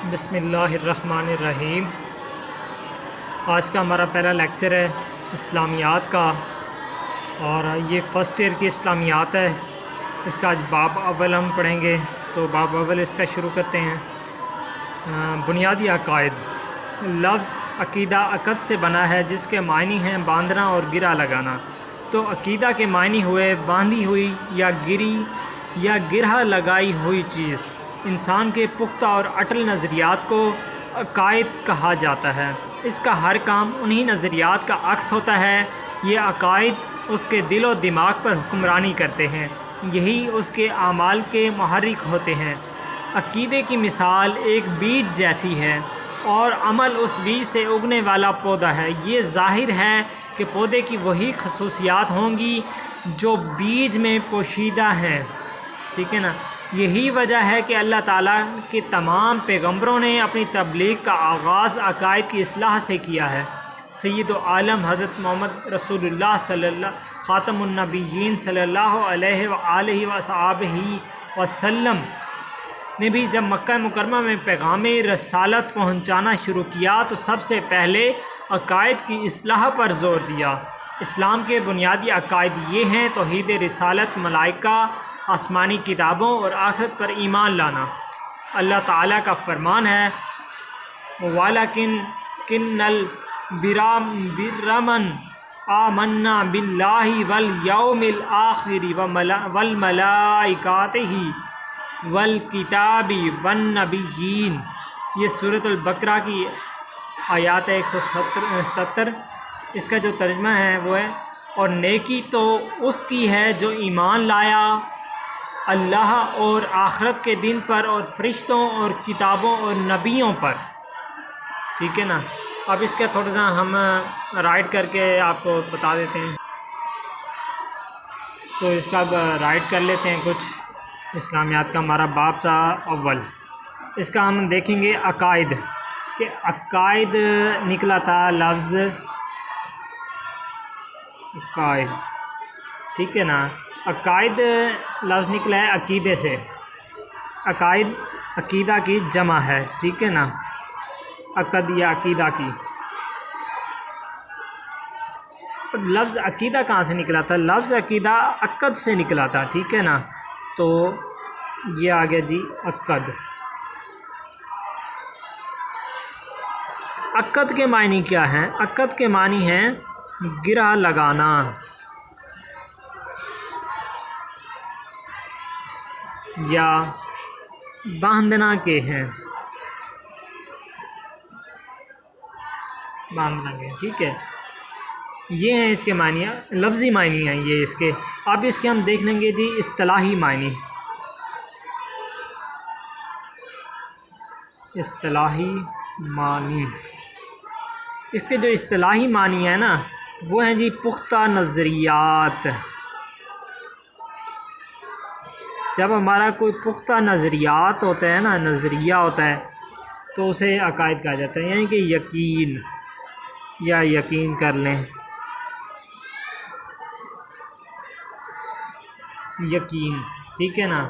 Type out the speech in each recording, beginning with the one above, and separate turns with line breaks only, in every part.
بسم اللہ الرحمن الرحیم۔ آج کا ہمارا پہلا لیکچر ہے اسلامیات کا، اور یہ فرسٹ ایئر کی اسلامیات ہے۔ اس کا آج باب اول ہم پڑھیں گے، تو باب اول اس کا شروع کرتے ہیں۔ بنیادی عقائد۔ لفظ عقیدہ عقد سے بنا ہے، جس کے معنی ہیں باندھنا اور گرہ لگانا۔ تو عقیدہ کے معنی ہوئے باندھی ہوئی یا گری یا گرہ لگائی ہوئی چیز۔ انسان کے پختہ اور اٹل نظریات کو عقائد کہا جاتا ہے۔ اس کا ہر کام انہی نظریات کا عکس ہوتا ہے۔ یہ عقائد اس کے دل و دماغ پر حکمرانی کرتے ہیں، یہی اس کے اعمال کے محرک ہوتے ہیں۔ عقیدے کی مثال ایک بیج جیسی ہے، اور عمل اس بیج سے اگنے والا پودا ہے۔ یہ ظاہر ہے کہ پودے کی وہی خصوصیات ہوں گی جو بیج میں پوشیدہ ہیں، ٹھیک ہے نا۔ یہی وجہ ہے کہ اللہ تعالیٰ کے تمام پیغمبروں نے اپنی تبلیغ کا آغاز عقائد کی اصلاح سے کیا ہے۔ سید عالم حضرت محمد رسول اللہ خاتم النبیین صلی اللہ علیہ وآلہ وصحبہ وسلم نے بھی جب مکہ مکرمہ میں پیغام رسالت پہنچانا شروع کیا تو سب سے پہلے عقائد کی اصلاح پر زور دیا۔ اسلام کے بنیادی عقائد یہ ہیں: توحید رسالت، ملائکہ، آسمانی کتابوں اور آخرت پر ایمان لانا۔ اللہ تعالیٰ کا فرمان ہے: وَلَكِنَّ الْبِرَّ مَنْ آمَنَّ بِاللَّهِ وَالْيَوْمِ الْآخِرِ وَالْمَلَائِكَةِ وَالْكِتَابِ وَالنَّبِيِّينَ۔ یہ سورۃ البقرہ کی آیات 177۔ اس کا جو ترجمہ ہے وہ ہے: اور نیکی تو اس کی ہے جو ایمان لایا اللہ اور آخرت کے دن پر، اور فرشتوں اور کتابوں اور نبیوں پر، ٹھیک ہے نا۔ اب اس کا تھوڑا سا ہم رائٹ کر کے آپ کو بتا دیتے ہیں۔ تو اس کا اب رائٹ کر لیتے ہیں کچھ۔ اسلامیات کا ہمارا باب تھا اول، اس کا ہم دیکھیں گے عقائد، کہ عقائد نکلا تھا لفظ عقائد، ٹھیک ہے نا۔ عقائد لفظ نکلا ہے عقیدے سے۔ عقائد عقیدہ کی جمع ہے، ٹھیک ہے نا، عقد یا عقیدہ کی۔ تو لفظ عقیدہ کہاں سے نکلا تھا؟ لفظ عقیدہ عقد سے نکلا تھا، ٹھیک ہے نا۔ تو یہ آ گیا جی عقد۔ عقد کے معنی کیا ہیں؟ عقد کے معنی ہیں گرہ لگانا یا باندھنا کے ہیں، باندھنا کے، ٹھیک ہے۔ یہ ہیں اس کے معنی، لفظی معنی ہیں یہ اس کے۔ اب اس کے ہم دیکھ لیں گے جی اصطلاحی معنی۔ اصطلاحی معنی، اس کے جو اصطلاحی معنی ہیں نا وہ ہیں جی پختہ نظریات۔ جب ہمارا کوئی پختہ نظریات ہوتا ہے نا، نظریہ ہوتا ہے، تو اسے عقائد کہا جاتا ہے، یعنی کہ یقین یا یقین کر لیں، یقین، ٹھیک ہے نا۔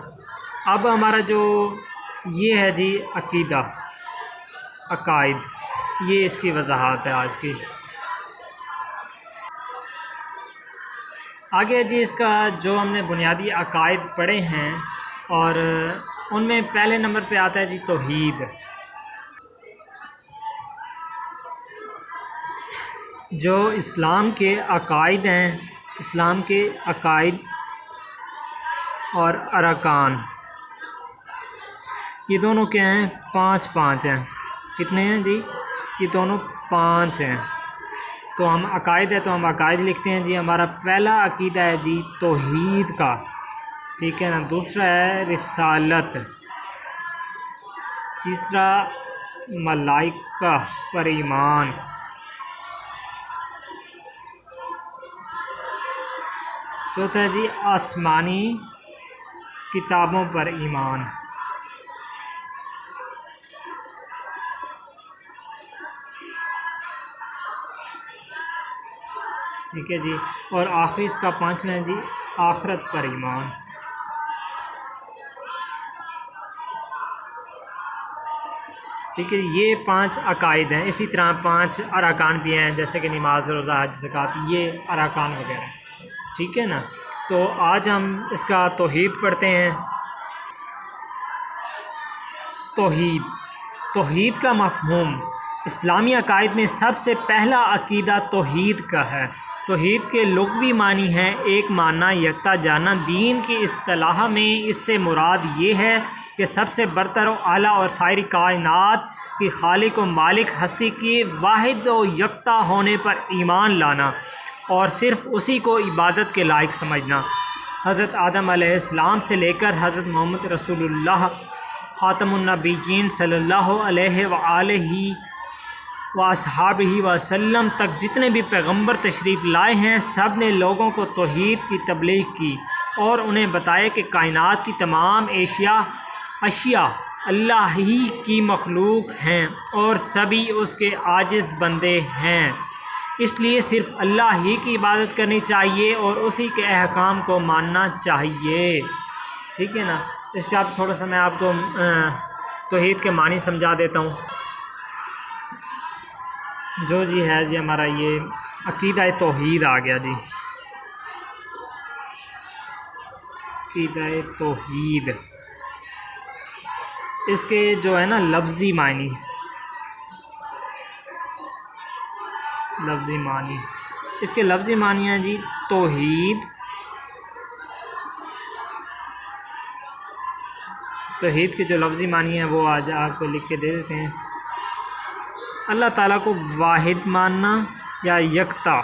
اب ہمارا جو یہ ہے جی عقیدہ، عقائد، یہ اس کی وضاحت ہے آج کی۔ آگے جی اس کا جو ہم نے بنیادی عقائد پڑھے ہیں، اور ان میں پہلے نمبر پہ آتا ہے جی توحید۔ جو اسلام کے عقائد ہیں، اسلام کے عقائد اور ارکان، یہ دونوں کیا ہیں؟ پانچ ہیں۔ کتنے ہیں جی؟ یہ دونوں 5 ہیں۔ تو ہم عقائد ہے تو ہم عقائد لکھتے ہیں جی۔ ہمارا پہلا عقیدہ ہے جی توحید کا، ٹھیک ہے نا۔ دوسرا ہے رسالت، تیسرا ملائکہ پر ایمان، چوتھا ہے جی آسمانی کتابوں پر ایمان، ٹھیک ہے جی۔ اور آخری اس کا 5واں ہے جی آخرت پر ایمان۔ ٹھیک ہے، یہ 5 عقائد ہیں. اسی طرح 5 ارکان بھی ہیں، جیسے کہ نماز، روزہ، حج، زکوٰۃ، یہ ارکان وغیرہ. ٹھیک ہے نا. تو آج ہم اس کا توحید پڑھتے ہیں. توحید کا مفہوم. اسلامی عقائد میں سب سے پہلا عقیدہ توحید کا ہے. توحید کے لغوی معنی ہیں ایک ماننا، یکتا جاننا. دین کی اصطلاح میں اس سے مراد یہ ہے کہ سب سے برتر و اعلیٰ اور ساری کائنات کی خالق و مالک ہستی کی واحد و یکتا ہونے پر ایمان لانا اور صرف اسی کو عبادت کے لائق سمجھنا. حضرت آدم علیہ السلام سے لے کر حضرت محمد رسول اللہ خاتم النبیین صلی اللہ علیہ وآلہ واصحابہ وسلم تک جتنے بھی پیغمبر تشریف لائے ہیں، سب نے لوگوں کو توحید کی تبلیغ کی اور انہیں بتایا کہ کائنات کی تمام اشیاء اللہ ہی کی مخلوق ہیں اور سبھی اس کے عاجز بندے ہیں. اس لیے صرف اللہ ہی کی عبادت کرنی چاہیے اور اسی کے احکام کو ماننا چاہیے. ٹھیک ہے نا. اس کا اب تھوڑا سا میں آپ کو توحید کے معنی سمجھا دیتا ہوں. جو جی ہے جی ہمارا یہ عقیدہ توحید آ گیا جی. عقیدہ توحید، اس کے جو ہے نا لفظی معنی، اس کے لفظی معنی ہیں جی توحید. توحید کے جو لفظی معنی ہیں وہ آج آپ کو لکھ کے دے دیتے ہیں. اللہ تعالیٰ کو واحد ماننا یا یکتا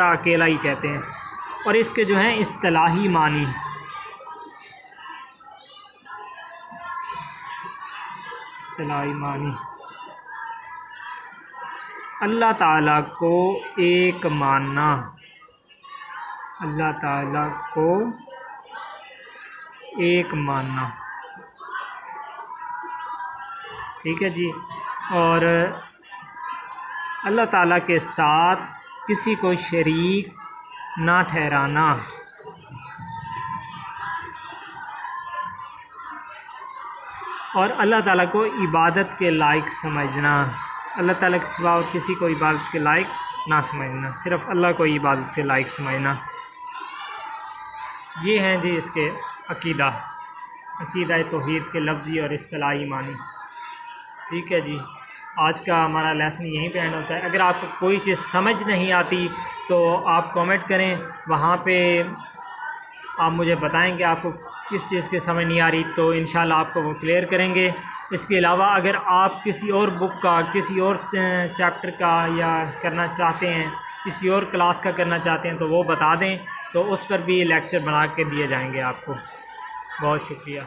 اکیلا ہی کہتے ہیں. اور اس کے جو ہیں اصطلاحی معنی، اللہ تعالیٰ کو ایک ماننا، اللہ تعالیٰ کو ایک ماننا. ٹھیک ہے جی. اور اللہ تعالیٰ کے ساتھ کسی کو شریک نہ ٹھہرانا. اور اللہ تعالیٰ کو عبادت کے لائق سمجھنا. اللہ تعالیٰ کے سوا اور کسی کو عبادت کے لائق نہ سمجھنا، صرف اللہ کو عبادت کے لائق سمجھنا. یہ ہیں جی اس کے عقیدہ توحید کے لفظی اور اصطلاحی معنی. ٹھیک ہے جی. آج کا ہمارا لیسن یہیں پہ اینڈ ہوتا ہے. اگر آپ کو کوئی چیز سمجھ نہیں آتی تو آپ کامنٹ کریں، وہاں پہ آپ مجھے بتائیں کہ آپ کو کس چیز کی سمجھ نہیں آ رہی، تو انشاءاللہ آپ کو وہ کلیئر کریں گے. اس کے علاوہ اگر آپ کسی اور بک کا، کسی اور چیپٹر کا یا کرنا چاہتے ہیں، کسی اور کلاس کا کرنا چاہتے ہیں تو وہ بتا دیں، تو اس پر بھی لیکچر بنا کے دیے جائیں گے آپ کو. بہت شکریہ.